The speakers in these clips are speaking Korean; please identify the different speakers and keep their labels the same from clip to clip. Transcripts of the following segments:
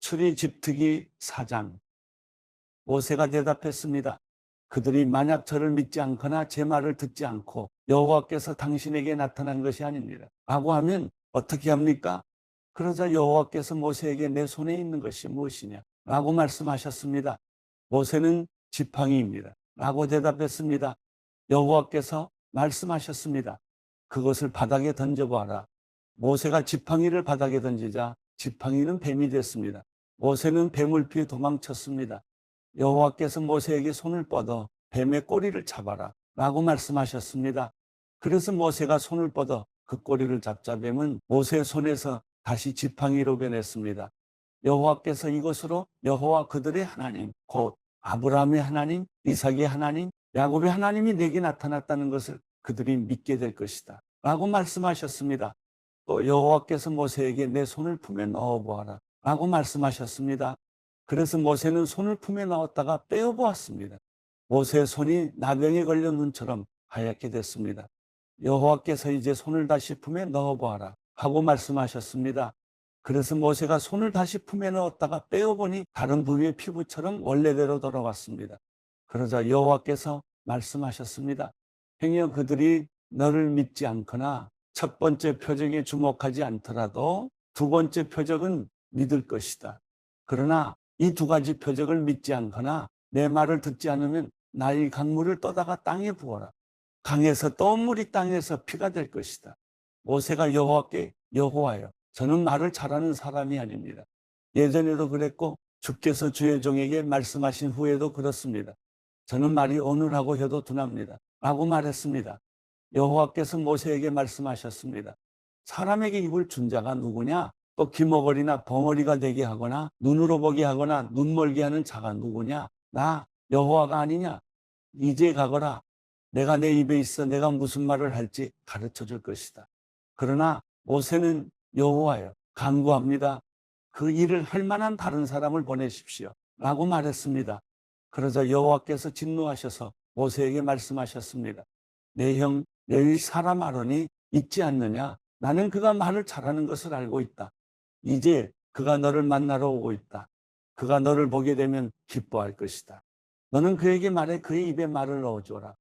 Speaker 1: 출애굽기 4장. 모세가 대답했습니다. 그들이 만약 저를 믿지 않거나 제 말을 듣지 않고 여호와께서 당신에게 나타난 것이 아닙니다 라고 하면 어떻게 합니까? 그러자 여호와께서 모세에게 내 손에 있는 것이 무엇이냐 라고 말씀하셨습니다. 모세는 지팡이입니다 라고 대답했습니다. 여호와께서 말씀하셨습니다. 그것을 바닥에 던져보아라. 모세가 지팡이를 바닥에 던지자 지팡이는 뱀이 됐습니다. 모세는 뱀을 피해 도망쳤습니다. 여호와께서 모세에게 손을 뻗어 뱀의 꼬리를 잡아라 라고 말씀하셨습니다. 그래서 모세가 손을 뻗어 그 꼬리를 잡자 뱀은 모세의 손에서 다시 지팡이로 변했습니다. 여호와께서 이것으로 여호와 그들의 하나님 곧 아브라함의 하나님, 이삭의 하나님, 야곱의 하나님이 내게 나타났다는 것을 그들이 믿게 될 것이다 라고 말씀하셨습니다. 또 여호와께서 모세에게 내 손을 품에 넣어보아라 라고 말씀하셨습니다. 그래서 모세는 손을 품에 넣었다가 빼어보았습니다. 모세의 손이 나병에 걸려 눈처럼 하얗게 됐습니다. 여호와께서 이제 손을 다시 품에 넣어보아라 하고 말씀하셨습니다. 그래서 모세가 손을 다시 품에 넣었다가 빼어보니 다른 부위의 피부처럼 원래대로 돌아왔습니다. 그러자 여호와께서 말씀하셨습니다. 행여 그들이 너를 믿지 않거나 첫 번째 표적에 주목하지 않더라도 두 번째 표적은 믿을 것이다. 그러나 이 두 가지 표적을 믿지 않거나 내 말을 듣지 않으면 나의 강물을 떠다가 땅에 부어라. 강에서 또 물이 땅에서 피가 될 것이다. 모세가 여호와께 여호와여 저는 말을 잘하는 사람이 아닙니다. 예전에도 그랬고 주께서 주의 종에게 말씀하신 후에도 그렇습니다. 저는 말이 어눌하고 혀도 둔합니다 라고 말했습니다. 여호와께서 모세에게 말씀하셨습니다. 사람에게 입을 준 자가 누구냐? 또 기머거리나 벙어리가 되게 하거나 눈으로 보게 하거나 눈멀게 하는 자가 누구냐? 나 여호와가 아니냐? 이제 가거라. 내가 내 입에 있어 내가 무슨 말을 할지 가르쳐 줄 것이다. 그러나 모세는 여호와여 간구합니다. 그 일을 할 만한 다른 사람을 보내십시오 라고 말했습니다. 그러자 여호와께서 진노하셔서 모세에게 말씀하셨습니다. 내 형 너희 사람 아론이 있지 않느냐? 나는 그가 말을 잘하는 것을 알고 있다. 이제 그가 너를 만나러 오고 있다. 그가 너를 보게 되면 기뻐할 것이다. 너는 그에게 말해 그의 입에 말을 넣어줘라.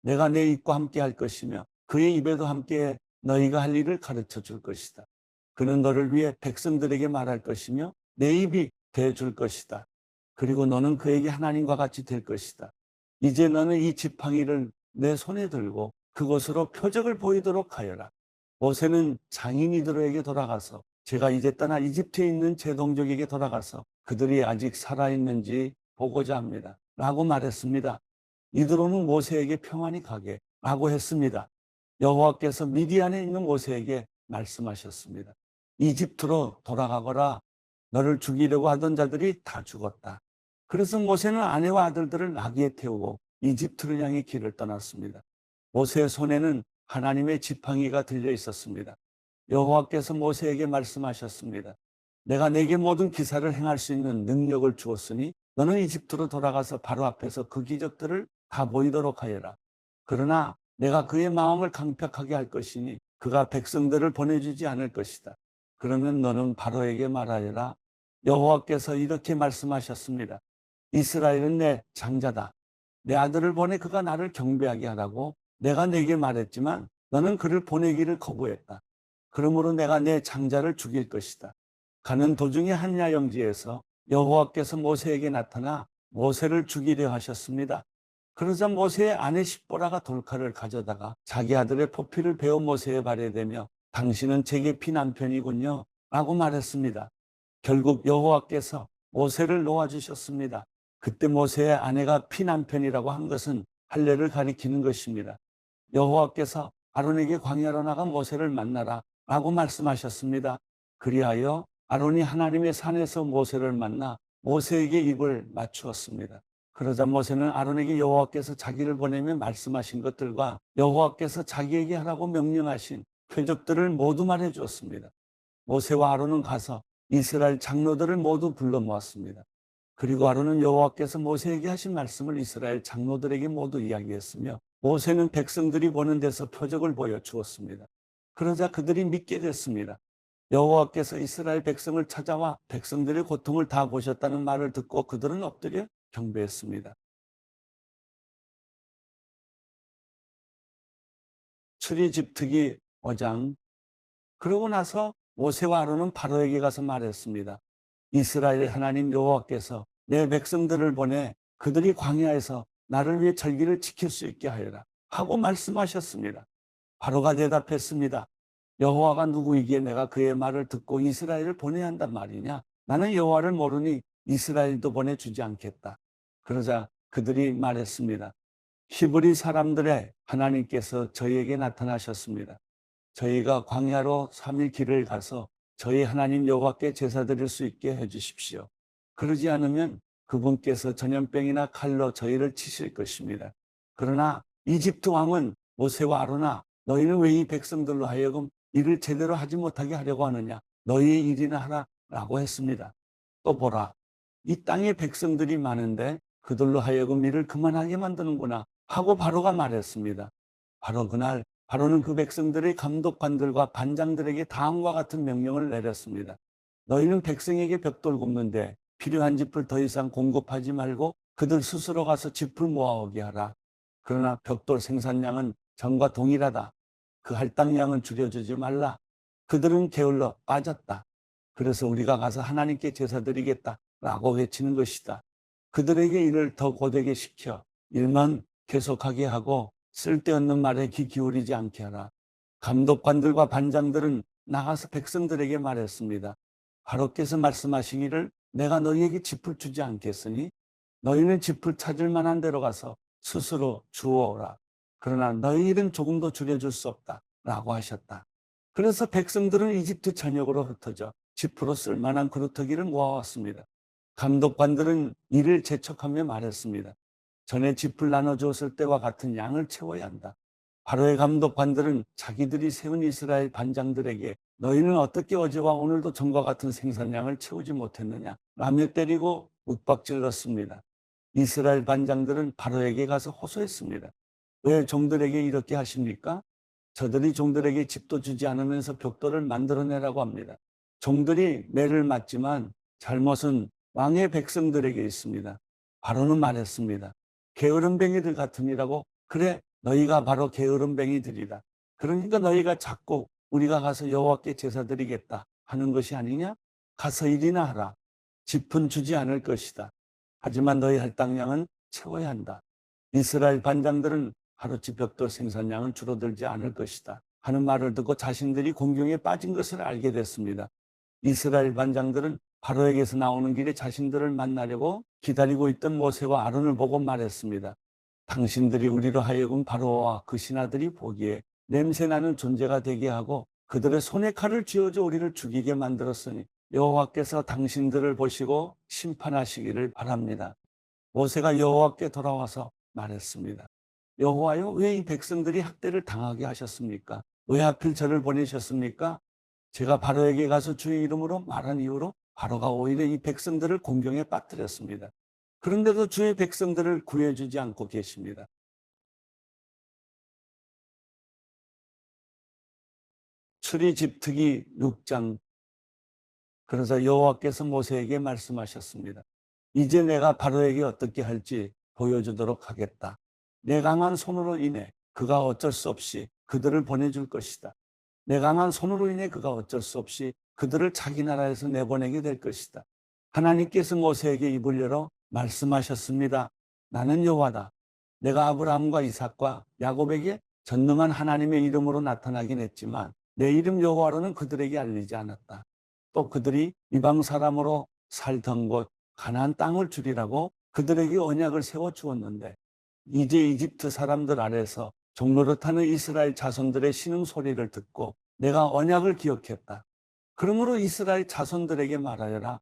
Speaker 1: 내가 내 입과 함께 할 것이며 그의 입에도 함께 너희가 할 일을 가르쳐 줄 것이다. 그는 너를 위해 백성들에게 말할 것이며 내 입이 대줄 것이다. 그리고 너는 그에게 하나님과 같이 될 것이다. 이제 너는 이 지팡이를 내 손에 들고 그것으로 표적을 보이도록 하여라. 모세는 장인이들에게 돌아가서 제가 이제 떠나 이집트에 있는 제 동족에게 돌아가서 그들이 아직 살아있는지 보고자 합니다 라고 말했습니다. 이들로는 모세에게 평안히 가게 라고 했습니다. 여호와께서 미디안에 있는 모세에게 말씀하셨습니다. 이집트로 돌아가거라. 너를 죽이려고 하던 자들이 다 죽었다. 그래서 모세는 아내와 아들들을 나귀에 태우고 이집트를 향해 길을 떠났습니다. 모세의 손에는 하나님의 지팡이가 들려 있었습니다. 여호와께서 모세에게 말씀하셨습니다. 내가 내게 모든 기사를 행할 수 있는 능력을 주었으니 너는 이집트로 돌아가서 바로 앞에서 그 기적들을 다 보이도록 하여라. 그러나 내가 그의 마음을 강팍하게 할 것이니 그가 백성들을 보내주지 않을 것이다. 그러면 너는 바로에게 말하여라. 여호와께서 이렇게 말씀하셨습니다. 이스라엘은 내 장자다. 내 아들을 보내 그가 나를 경배하게 하라고 내가 내게 말했지만 너는 그를 보내기를 거부했다. 그러므로 내가 내 장자를 죽일 것이다. 가는 도중에 한 야영지에서 여호와께서 모세에게 나타나 모세를 죽이려 하셨습니다. 그러자 모세의 아내 십보라가 돌칼을 가져다가 자기 아들의 포피를 베어 모세의 발에 대며 당신은 제게 피남편이군요 라고 말했습니다. 결국 여호와께서 모세를 놓아주셨습니다. 그때 모세의 아내가 피남편이라고 한 것은 할례를 가리키는 것입니다. 여호와께서 아론에게 광야로 나가 모세를 만나라 라고 말씀하셨습니다. 그리하여 아론이 하나님의 산에서 모세를 만나 모세에게 입을 맞추었습니다. 그러자 모세는 아론에게 여호와께서 자기를 보내며 말씀하신 것들과 여호와께서 자기에게 하라고 명령하신 표적들을 모두 말해 주었습니다. 모세와 아론은 가서 이스라엘 장로들을 모두 불러 모았습니다. 그리고 아론은 여호와께서 모세에게 하신 말씀을 이스라엘 장로들에게 모두 이야기했으며 모세는 백성들이 보는 데서 표적을 보여주었습니다. 그러자 그들이 믿게 됐습니다. 여호와께서 이스라엘 백성을 찾아와 백성들의 고통을 다 보셨다는 말을 듣고 그들은 엎드려 경배했습니다. 출애굽기 5장. 그러고 나서 모세와 아론은 바로에게 가서 말했습니다. 이스라엘의 하나님 여호와께서 내 백성들을 보내 그들이 광야에서 나를 위해 절기를 지킬 수 있게 하여라 하고 말씀하셨습니다. 바로가 대답했습니다. 여호와가 누구이기에 내가 그의 말을 듣고 이스라엘을 보내야 한단 말이냐? 나는 여호와를 모르니 이스라엘도 보내주지 않겠다. 그러자 그들이 말했습니다. 히브리 사람들의 하나님께서 저희에게 나타나셨습니다. 저희가 광야로 3일 길을 가서 저희 하나님 여호와께 제사 드릴 수 있게 해주십시오. 그러지 않으면 그분께서 전염병이나 칼로 저희를 치실 것입니다. 그러나 이집트 왕은 모세와 아론아, 너희는 왜 이 백성들로 하여금 일을 제대로 하지 못하게 하려고 하느냐? 너희의 일이나 하라 라고 했습니다. 또 보라, 이 땅에 백성들이 많은데 그들로 하여금 일을 그만하게 만드는구나 하고 바로가 말했습니다. 바로 그날 바로는 그 백성들의 감독관들과 반장들에게 다음과 같은 명령을 내렸습니다. 너희는 백성에게 벽돌 굽는데 필요한 짚을 더 이상 공급하지 말고 그들 스스로 가서 짚을 모아오게 하라. 그러나 벽돌 생산량은 전과 동일하다. 그 할당량은 줄여주지 말라. 그들은 게을러 빠졌다. 그래서 우리가 가서 하나님께 제사 드리겠다라고 외치는 것이다. 그들에게 일을 더 고되게 시켜 일만 계속하게 하고 쓸데없는 말에 귀 기울이지 않게 하라. 감독관들과 반장들은 나가서 백성들에게 말했습니다. 바로께서 말씀하시기를 내가 너희에게 짚을 주지 않겠으니 너희는 짚을 찾을 만한 데로 가서 스스로 주워오라. 그러나 너희 일은 조금도 줄여줄 수 없다 라고 하셨다. 그래서 백성들은 이집트 전역으로 흩어져 짚으로 쓸만한 그루터기를 모아왔습니다. 감독관들은 이를 재촉하며 말했습니다. 전에 짚을 나눠주었을 때와 같은 양을 채워야 한다. 바로의 감독관들은 자기들이 세운 이스라엘 반장들에게 너희는 어떻게 어제와 오늘도 전과 같은 생산량을 채우지 못했느냐 라며 때리고 윽박질렀습니다. 이스라엘 반장들은 바로에게 가서 호소했습니다. 왜 종들에게 이렇게 하십니까? 저들이 종들에게 집도 주지 않으면서 벽돌을 만들어내라고 합니다. 종들이 매를 맞지만 잘못은 왕의 백성들에게 있습니다. 바로는 말했습니다. 게으름뱅이들 같으니라고. 그래, 너희가 바로 게으름뱅이들이다. 그러니까 너희가 자꾸 우리가 가서 여호와께 제사 드리겠다 하는 것이 아니냐? 가서 일이나 하라. 짚은 주지 않을 것이다. 하지만 너희 할당량은 채워야 한다. 이스라엘 반장들은 하루치 벽돌 생산량은 줄어들지 않을 것이다 하는 말을 듣고 자신들이 공경에 빠진 것을 알게 됐습니다. 이스라엘 반장들은 바로에게서 나오는 길에 자신들을 만나려고 기다리고 있던 모세와 아론을 보고 말했습니다. 당신들이 우리로 하여금 바로와 그 신하들이 보기에 냄새나는 존재가 되게 하고 그들의 손에 칼을 쥐어줘 우리를 죽이게 만들었으니 여호와께서 당신들을 보시고 심판하시기를 바랍니다. 모세가 여호와께 돌아와서 말했습니다. 여호와여, 왜 이 백성들이 학대를 당하게 하셨습니까? 왜 하필 저를 보내셨습니까? 제가 바로에게 가서 주의 이름으로 말한 이후로 바로가 오히려 이 백성들을 공경에 빠뜨렸습니다. 그런데도 주의 백성들을 구해주지 않고 계십니다. 출애굽기 6장. 그러자 여호와께서 모세에게 말씀하셨습니다. 이제 내가 바로에게 어떻게 할지 보여주도록 하겠다. 내 강한 손으로 인해 그가 어쩔 수 없이 그들을 보내줄 것이다. 내 강한 손으로 인해 그가 어쩔 수 없이 그들을 자기 나라에서 내보내게 될 것이다. 하나님께서 모세에게 입을 열어 말씀하셨습니다. 나는 여호와다. 내가 아브라함과 이삭과 야곱에게 전능한 하나님의 이름으로 나타나긴 했지만 내 이름 여호와로는 그들에게 알리지 않았다. 또 그들이 이방 사람으로 살던 곳 가나안 땅을 주리라고 그들에게 언약을 세워 주었는데 이제 이집트 사람들 아래서 종노릇하는 이스라엘 자손들의 신음 소리를 듣고 내가 언약을 기억했다. 그러므로 이스라엘 자손들에게 말하여라.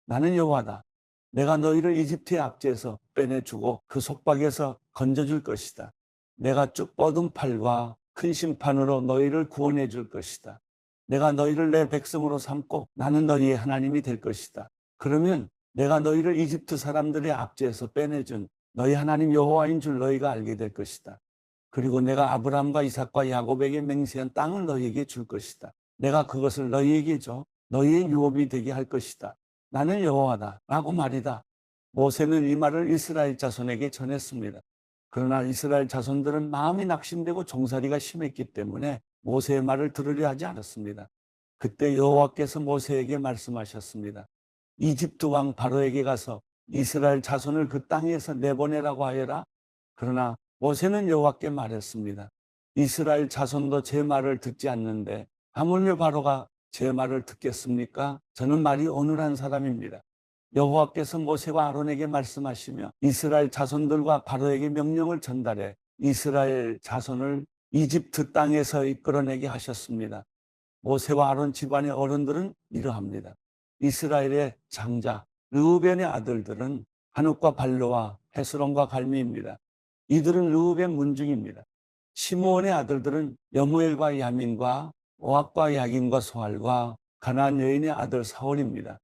Speaker 1: 나는 여호와다. 내가 너희를 이집트의 압제에서 빼내주고 그 속박에서 건져줄 것이다. 내가 쭉 뻗은 팔과 큰 심판으로 너희를 구원해 줄 것이다. 내가 너희를 내 백성으로 삼고 나는 너희의 하나님이 될 것이다. 그러면 내가 너희를 이집트 사람들의 압제에서 빼내준 너희 하나님 여호와인 줄 너희가 알게 될 것이다. 그리고 내가 아브라함과 이삭과 야곱에게 맹세한 땅을 너희에게 줄 것이다. 내가 그것을 너희에게 줘 너희의 유업이 되게 할 것이다. 나는 여호와다 라고 말이다. 모세는 이 말을 이스라엘 자손에게 전했습니다. 그러나 이스라엘 자손들은 마음이 낙심되고 종살이가 심했기 때문에 모세의 말을 들으려 하지 않았습니다. 그때 여호와께서 모세에게 말씀하셨습니다. 이집트 왕 바로에게 가서 이스라엘 자손을 그 땅에서 내보내라고 하여라. 그러나 모세는 여호와께 말했습니다. 이스라엘 자손도 제 말을 듣지 않는데 하물며 바로가 제 말을 듣겠습니까? 저는 말이 어눌한 사람입니다. 여호와께서 모세와 아론에게 말씀하시며 이스라엘 자손들과 바로에게 명령을 전달해 이스라엘 자손을 이집트 땅에서 이끌어내게 하셨습니다. 모세와 아론 집안의 어른들은 이러합니다. 이스라엘의 장자 르우벤의 아들들은 한욱과 발로와 헤스론과 갈미입니다. 이들은 르우벤 문중입니다. 시므온의 아들들은 여무엘과 야민과 오압과 야긴과 소알과 가나안 여인의 아들 사울입니다.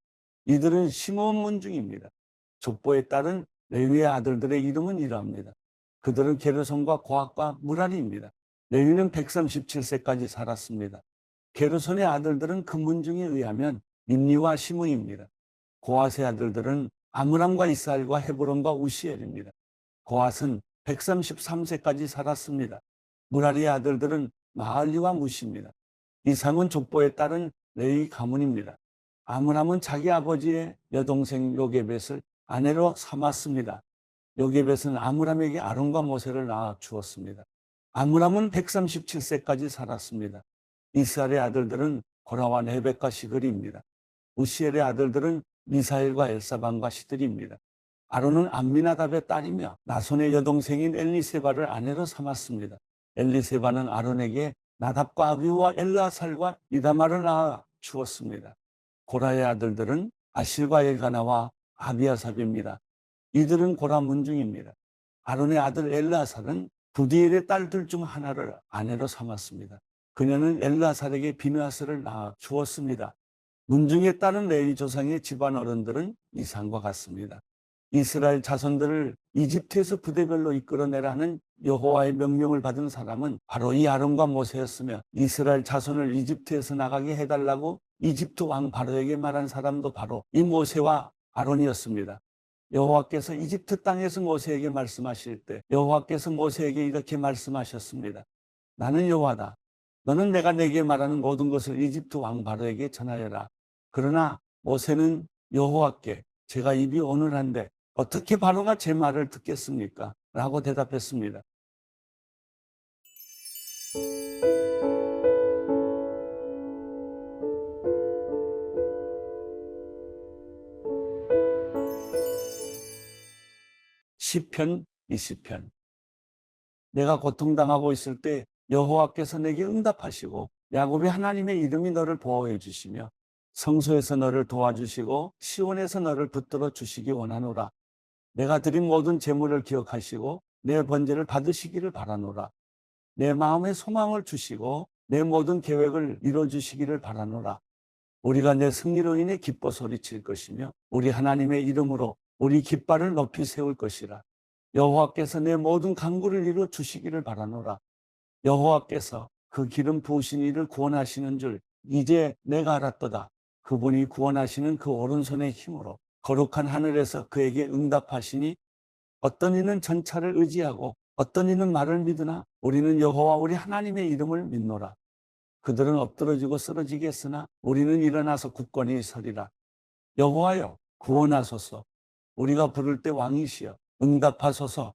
Speaker 1: 이들은 시므온 문중입니다. 족보에 따른 레위의 아들들의 이름은 이러합니다. 그들은 게르손과 고핫과 무라리입니다. 레위는 137세까지 살았습니다. 게르손의 아들들은 그 문중에 의하면 임리와 시므입니다. 고핫의 아들들은 아므람과 이스라엘과 헤브론과 우시엘입니다. 고핫은 133세까지 살았습니다. 무라리의 아들들은 마할리와 무시입니다. 이상은 족보에 따른 레위 가문입니다. 아므람은 자기 아버지의 여동생 요게벳을 아내로 삼았습니다. 요게벳은 아므람에게 아론과 모세를 낳아 주었습니다. 아므람은 137세까지 살았습니다. 이스라엘의 아들들은 고라와 네벡과 시그리입니다. 우시엘의 아들들은 미사엘과 엘사반과 시들입니다. 아론은 암미나답의 딸이며 나손의 여동생인 엘리세바를 아내로 삼았습니다. 엘리세바는 아론에게 나답과 아비후와 엘르아살과 이다말을 낳아 주었습니다. 고라의 아들들은 아실과 엘가나와 아비아삽입니다. 이들은 고라 문중입니다. 아론의 아들 엘르아살은 부디엘의 딸들 중 하나를 아내로 삼았습니다. 그녀는 엘르아살에게 비느하스를 낳아 주었습니다. 문중에 따른 레위 조상의 집안 어른들은 이상과 같습니다. 이스라엘 자손들을 이집트에서 부대별로 이끌어내라는 여호와의 명령을 받은 사람은 바로 이 아론과 모세였으며 이스라엘 자손을 이집트에서 나가게 해달라고 이집트 왕 바로에게 말한 사람도 바로 이 모세와 아론이었습니다. 여호와께서 이집트 땅에서 모세에게 말씀하실 때 여호와께서 모세에게 이렇게 말씀하셨습니다. 나는 여호와다. 너는 내가 내게 말하는 모든 것을 이집트 왕 바로에게 전하여라. 그러나 모세는 여호와께 제가 입이 어눌한데 어떻게 바로가 제 말을 듣겠습니까? 라고 대답했습니다. 시편 20편. 내가 고통당하고 있을 때 여호와께서 내게 응답하시고 야곱의 하나님의 이름이 너를 보호해 주시며 성소에서 너를 도와주시고 시온에서 너를 붙들어 주시기 원하노라. 내가 드린 모든 재물을 기억하시고 내 번제를 받으시기를 바라노라. 내 마음의 소망을 주시고 내 모든 계획을 이뤄주시기를 바라노라. 우리가 내 승리로 인해 기뻐 소리칠 것이며 우리 하나님의 이름으로 우리 깃발을 높이 세울 것이라. 여호와께서 내 모든 간구를 이루어 주시기를 바라노라. 여호와께서 그 기름 부으신 이를 구원하시는 줄 이제 내가 알았도다. 그분이 구원하시는 그 오른손의 힘으로 거룩한 하늘에서 그에게 응답하시니 어떤 이는 전차를 의지하고 어떤 이는 말을 믿으나 우리는 여호와 우리 하나님의 이름을 믿노라. 그들은 엎드러지고 쓰러지겠으나 우리는 일어나서 굳건히 서리라. 여호와여 구원하소서. 우리가 부를 때 왕이시여 응답하소서.